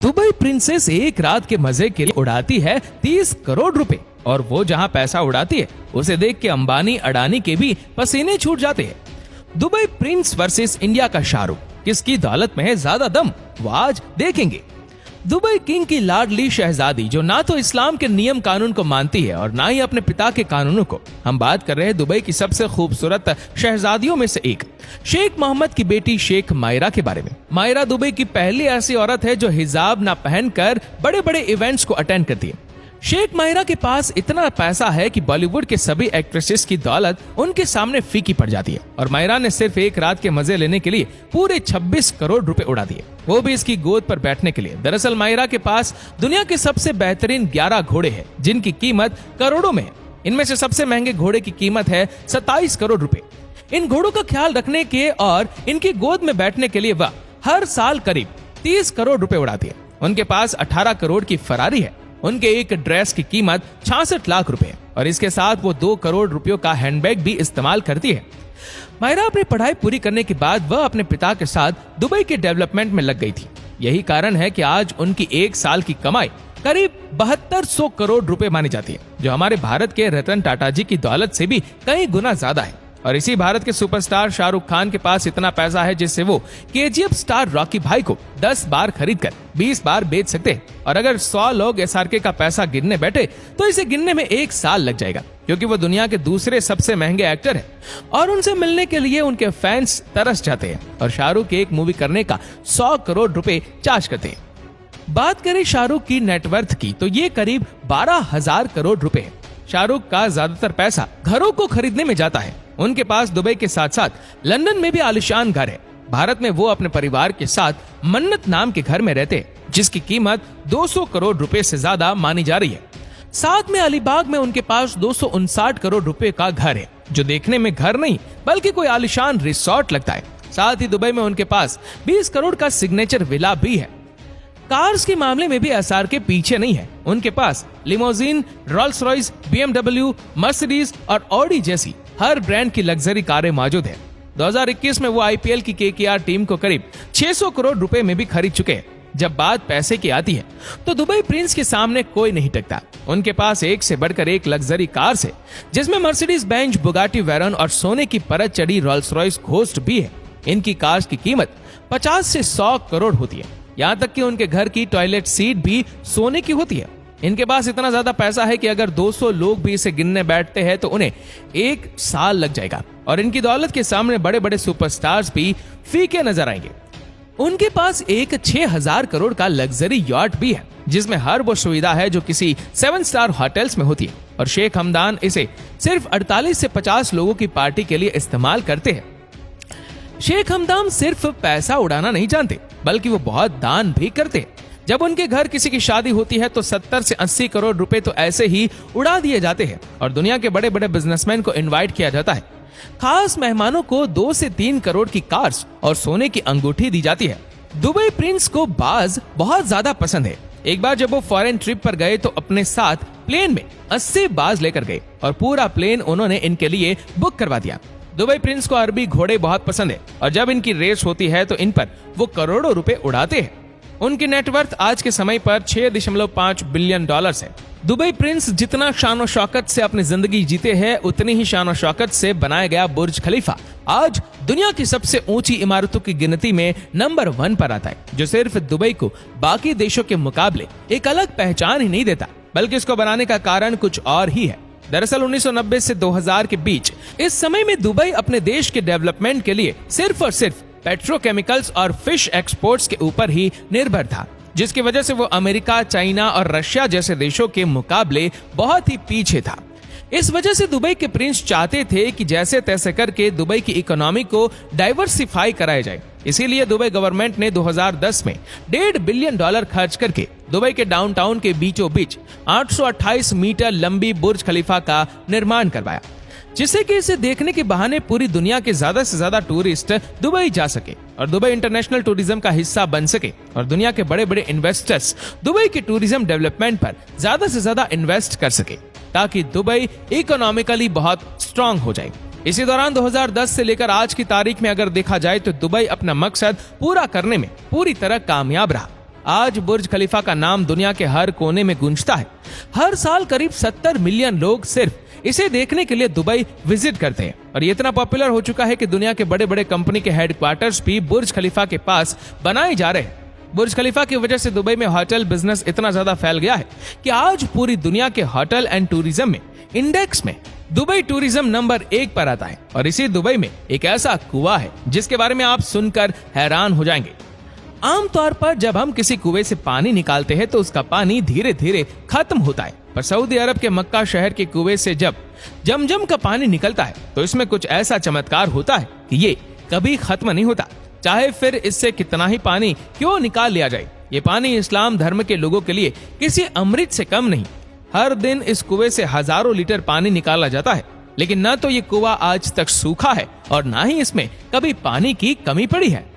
Dubai princess एक रात के मजे के लिए उड़ाती है 30 करोड़ रुपए और वो जहां पैसा उड़ाती है उसे देख के अंबानी अडानी के भी पसीने छूट जाते हैं। दुबई प्रिंस वर्सेस इंडिया का शाहरुख, किसकी दौलत में है ज्यादा दम, वो आज देखेंगे। दुबई किंग की लाडली शहजादी जो ना तो इस्लाम के नियम कानून को मानती है और ना ही अपने पिता के कानूनों को। हम बात कर रहे हैं दुबई की सबसे खूबसूरत शहजादियों में से एक शेख मोहम्मद की बेटी शेख मायरा के बारे में। मायरा दुबई की पहली ऐसी औरत है जो हिजाब ना पहनकर बड़े बड़े इवेंट्स को अटेंड करती है। शेख मायरा के पास इतना पैसा है कि बॉलीवुड के सभी एक्ट्रेसेस की दौलत उनके सामने फीकी पड़ जाती है और मायरा ने सिर्फ एक रात के मजे लेने के लिए पूरे 26 करोड़ रुपए उड़ा दिए, वो भी इसकी गोद पर बैठने के लिए। दरअसल मायरा के पास दुनिया के सबसे बेहतरीन 11 घोड़े हैं जिनकी कीमत करोड़ों में है। इनमें से सबसे महंगे घोड़े की कीमत है 27 करोड़ रुपए। इन घोड़ों का ख्याल रखने के और इनकी गोद में बैठने के लिए वह हर साल करीब 30 करोड़ रुपए उड़ाती है। उनके पास 18 करोड़ की फरारी है। उनके एक ड्रेस की कीमत 66 लाख रुपए और इसके साथ वो 2 करोड़ रुपयों का हैंडबैग भी इस्तेमाल करती है। मायरा अपनी पढ़ाई पूरी करने के बाद वह अपने पिता के साथ दुबई के डेवलपमेंट में लग गई थी। यही कारण है कि आज उनकी एक साल की कमाई करीब 7200 करोड़ रुपए मानी जाती है, जो हमारे भारत के रतन टाटा जी की दौलत से भी कई गुना ज्यादा है। और इसी भारत के सुपरस्टार शाहरुख खान के पास इतना पैसा है जिससे वो केजीएफ स्टार रॉकी भाई को 10 बार खरीदकर 20 बार बेच सकते हैं। और अगर 100 लोग एसआरके का पैसा गिनने बैठे तो इसे गिनने में 1 साल लग जाएगा, क्योंकि वो दुनिया के दूसरे सबसे महंगे एक्टर हैं और उनसे मिलने के लिए उनके फैंस तरस जाते हैं और शाहरुख की एक मूवी करने का 100 करोड़ रुपए चार्ज करते हैं। बात करें शाहरुख की नेटवर्थ की तो ये करीब 12,000 करोड़ रुपए है। शाहरुख का ज्यादातर पैसा घरों को खरीदने में जाता है। उनके पास दुबई के साथ साथ लंदन में भी आलिशान घर है। भारत में वो अपने परिवार के साथ मन्नत नाम के घर में रहते हैं, जिसकी कीमत 200 करोड़ रुपए से ज्यादा मानी जा रही है। साथ में अलीबाग में उनके पास 259 करोड़ रुपए का घर है, जो देखने में घर नहीं बल्कि कोई आलिशान रिसोर्ट लगता है। साथ ही दुबई में उनके पास 20 करोड़ का सिग्नेचर विला भी है। कार्स के मामले में भी एसआर के पीछे नहीं है। उनके पास limousine, Rolls Royce, BMW, Mercedes और ऑडी जैसी हर ब्रांड की लग्जरी कारें मौजूद है। 2021 में वो आईपीएल की केकेआर टीम को करीब 600 करोड़ रुपए में भी खरीद चुके हैं। जब बात पैसे की आती है तो दुबई प्रिंस के सामने कोई नहीं टकता। उनके पास एक से बढ़कर एक लग्जरी कार्स है, जिसमें मर्सिडीज बेंज, बुगाटी वेरॉन और सोने की परत चढ़ी रोल्स रॉयस घोस्ट भी है। इनकी कार्स की कीमत 50 से 100 करोड़ होती है। यहाँ तक कि उनके घर की टॉयलेट सीट भी सोने की होती है। इनके पास इतना ज्यादा पैसा है कि अगर 200 लोग भी इसे गिनने बैठते हैं तो उन्हें 1 साल लग जाएगा और इनकी दौलत के सामने बड़े बड़े सुपरस्टार्स भी फीके नजर आएंगे। उनके पास एक 6000 करोड़ का लग्जरी यॉट भी है, जिसमें हर वो सुविधा है जो किसी 7 स्टार होटल्स में होती है। और शेख हमदान इसे सिर्फ 48 से 50 लोगों की पार्टी के लिए इस्तेमाल करते हैं। शेख हमदान सिर्फ पैसा उड़ाना नहीं जानते, बल्कि वो बहुत दान भी करते हैं। जब उनके घर किसी की शादी होती है तो 70 से 80 करोड़ रुपए तो ऐसे ही उड़ा दिए जाते हैं और दुनिया के बड़े बड़े बिजनेसमैन को इनवाइट किया जाता है। खास मेहमानों को 2 से 3 करोड़ की कार्स और सोने की अंगूठी दी जाती है। दुबई प्रिंस को बाज बहुत ज्यादा पसंद है। एक बार जब वो फॉरेन ट्रिप पर गए तो अपने साथ प्लेन में 80 बाज लेकर गए और पूरा प्लेन उन्होंने इनके लिए बुक करवा दिया। दुबई प्रिंस को अरबी घोड़े बहुत पसंद है और जब इनकी रेस होती है तो इन पर वो करोड़ों रुपए उड़ाते हैं। उनकी नेटवर्थ आज के समय पर 6.5 बिलियन डॉलर्स है। दुबई प्रिंस जितना शान और शौकत से अपनी जिंदगी जीते हैं, उतनी ही शान और शौकत से बनाया गया बुर्ज खलीफा आज दुनिया की सबसे ऊंची इमारतों की गिनती में नंबर 1 पर आता है, जो सिर्फ दुबई को बाकी देशों के मुकाबले एक अलग पहचान ही नहीं देता, बल्कि इसको बनाने का कारण कुछ और ही है। दरअसल 1990 से 2000 के बीच इस समय में दुबई अपने देश के डेवलपमेंट के लिए सिर्फ और सिर्फ पेट्रोकेमिकल्स और फिश एक्सपोर्ट्स के ऊपर ही निर्भर था, जिसकी वजह से वो अमेरिका, चाइना और रशिया जैसे देशों के मुकाबले बहुत ही पीछे था। इस वजह से दुबई के प्रिंस चाहते थे कि जैसे तैसे करके दुबई की इकोनॉमी को डाइवर्सिफाई कराया जाए। इसीलिए दुबई गवर्नमेंट ने 2010 में $1.5 बिलियन खर्च करके दुबई के डाउनटाउन के बीचों बीच 828 मीटर लंबी बुर्ज खलीफा का निर्माण करवाया, जिससे कि इसे देखने के बहाने पूरी दुनिया के ज्यादा से ज्यादा टूरिस्ट दुबई जा सके और दुबई इंटरनेशनल टूरिज्म का हिस्सा बन सके और दुनिया के बड़े बड़े इन्वेस्टर्स दुबई के टूरिज्म डेवलपमेंट पर ज्यादा से ज्यादा इन्वेस्ट कर सके, ताकि दुबई इकोनॉमिकली बहुत स्ट्रांग हो जाए। इसी दौरान 2010 से लेकर आज की तारीख में अगर देखा जाए तो दुबई अपना मकसद पूरा करने में पूरी तरह कामयाब रहा। आज बुर्ज खलीफा का नाम दुनिया के हर कोने में गूंजता है। हर साल करीब 70 मिलियन लोग सिर्फ इसे देखने के लिए दुबई विजिट करते हैं और ये इतना पॉपुलर हो चुका है कि दुनिया के बड़े बड़े कंपनी के हेडक्वार्टर्स भी बुर्ज खलीफा के पास बनाए जा रहे हैं। बुर्ज खलीफा की वजह से दुबई में होटल बिजनेस इतना ज्यादा फैल गया है कि आज पूरी दुनिया के होटल एंड टूरिज्म में इंडेक्स में दुबई टूरिज्म नंबर 1 पर आता है। और इसी दुबई में एक ऐसा कुआं है जिसके बारे में आप सुनकर हैरान हो जाएंगे। आमतौर पर जब हम किसी कुएं से पानी निकालते हैं तो उसका पानी धीरे धीरे खत्म होता है, पर सऊदी अरब के मक्का शहर के कुएं से जब जमजम का पानी निकलता है तो इसमें कुछ ऐसा चमत्कार होता है कि ये कभी खत्म नहीं होता, चाहे फिर इससे कितना ही पानी क्यों निकाल लिया जाए। ये पानी इस्लाम धर्म के लोगों के लिए किसी अमृत से कम नहीं। हर दिन इस कुएं से हजारों लीटर पानी निकाला जाता है, लेकिन न तो ये कुआं आज तक सूखा है और ना ही इसमें कभी पानी की कमी पड़ी है।